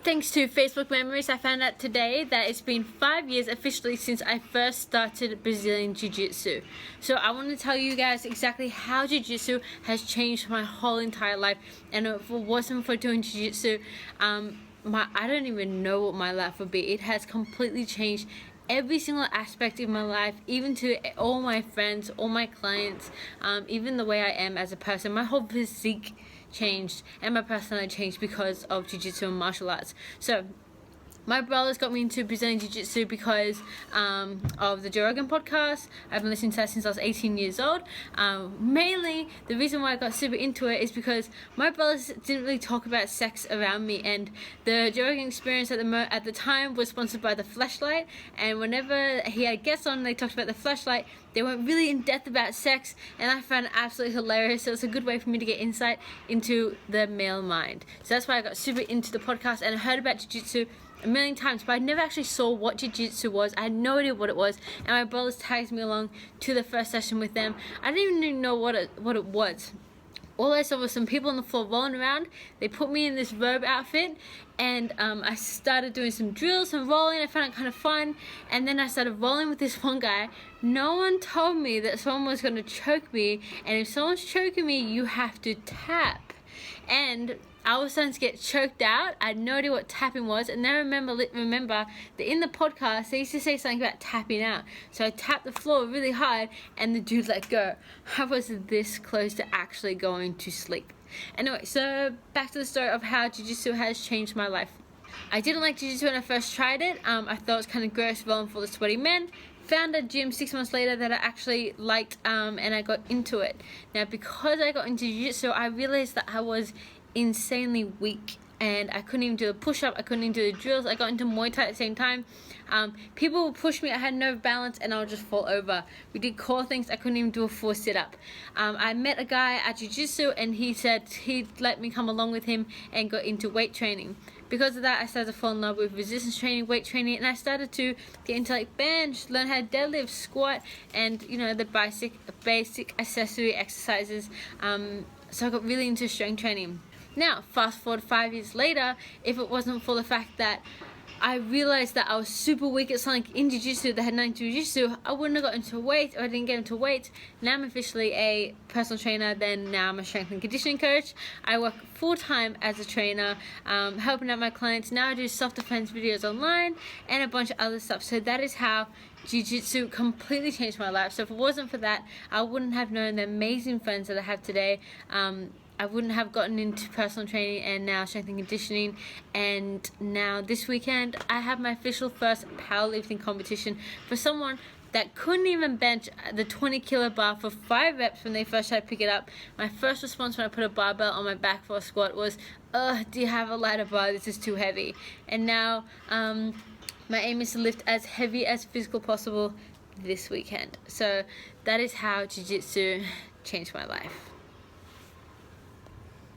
Thanks to Facebook memories, I found out today that it's been 5 years officially since I first started Brazilian Jiu Jitsu. So I want to tell you guys exactly how Jiu Jitsu has changed my whole entire life. And if it wasn't for doing Jiu Jitsu, I don't even know what my life would be. It has completely changed every single aspect of my life, even to all my friends, all my clients, even the way I am as a person. My whole physique changed and my personality changed because of Jiu-Jitsu and martial arts. So my brothers got me into Brazilian Jiu-Jitsu because of the Joe Rogan podcast. I've been listening to that since I was 18 years old. Mainly, the reason why I got super into it is because my brothers didn't really talk about sex around me, and the Joe Rogan experience at the time was sponsored by the Fleshlight, and whenever he had guests on, they talked about the Fleshlight. They went really in depth about sex, and I found it absolutely hilarious. So it's a good way for me to get insight into the male mind. So that's why I got super into the podcast, and I heard about Jiu-Jitsu a million times, but I never actually saw what Jiu-Jitsu was. I had no idea what it was, and my brothers tagged me along to the first session with them. I didn't even know what it was. All I saw was some people on the floor rolling around. They put me in this robe outfit, and I started doing some drills, some rolling. I found it kind of fun, and then I started rolling with this one guy. No one told me that someone was going to choke me, and if someone's choking me, you have to tap. And I was starting to get choked out. I had no idea what tapping was, and then I remember that in the podcast they used to say something about tapping out. So I tapped the floor really hard, and the dude let go. I was this close to actually going to sleep. Anyway, so back to the story of how Jiu-Jitsu has changed my life. I didn't like Jiu-Jitsu when I first tried it. I thought it was kind of gross, rolling full of sweaty men. Found a gym 6 months later that I actually liked, and I got into it. Now, because I got into Jiu-Jitsu, I realized that I was insanely weak, and I couldn't even do a push-up, I couldn't even do the drills. I got into Muay Thai at the same time. People would push me, I had no balance, and I would just fall over. We did core things, I couldn't even do a full sit-up. I met a guy at Jiu-Jitsu, and he said he'd let me come along with him and got into weight training. Because of that, I started to fall in love with resistance training, weight training, and I started to get into like bench, learn how to deadlift, squat, and the basic accessory exercises. So I got really into strength training. Now, fast forward 5 years later, if it wasn't for the fact that I realized that I was super weak at something in Jiu-Jitsu that had nothing to do with Jiu-Jitsu, I wouldn't have got into weight, or I didn't get into weight. Now I'm officially a personal trainer, then now I'm a strength and conditioning coach. I work full-time as a trainer, helping out my clients. Now I do self-defense videos online and a bunch of other stuff. So that is how Jiu-Jitsu completely changed my life. So if it wasn't for that, I wouldn't have known the amazing friends that I have today. I wouldn't have gotten into personal training and now strength and conditioning. And now this weekend, I have my official first powerlifting competition for someone that couldn't even bench the 20-kilo bar for 5 reps when they first tried to pick it up. My first response when I put a barbell on my back for a squat was, do you have a lighter bar? This is too heavy. And now my aim is to lift as heavy as physical possible this weekend. So that is how Jiu-Jitsu changed my life.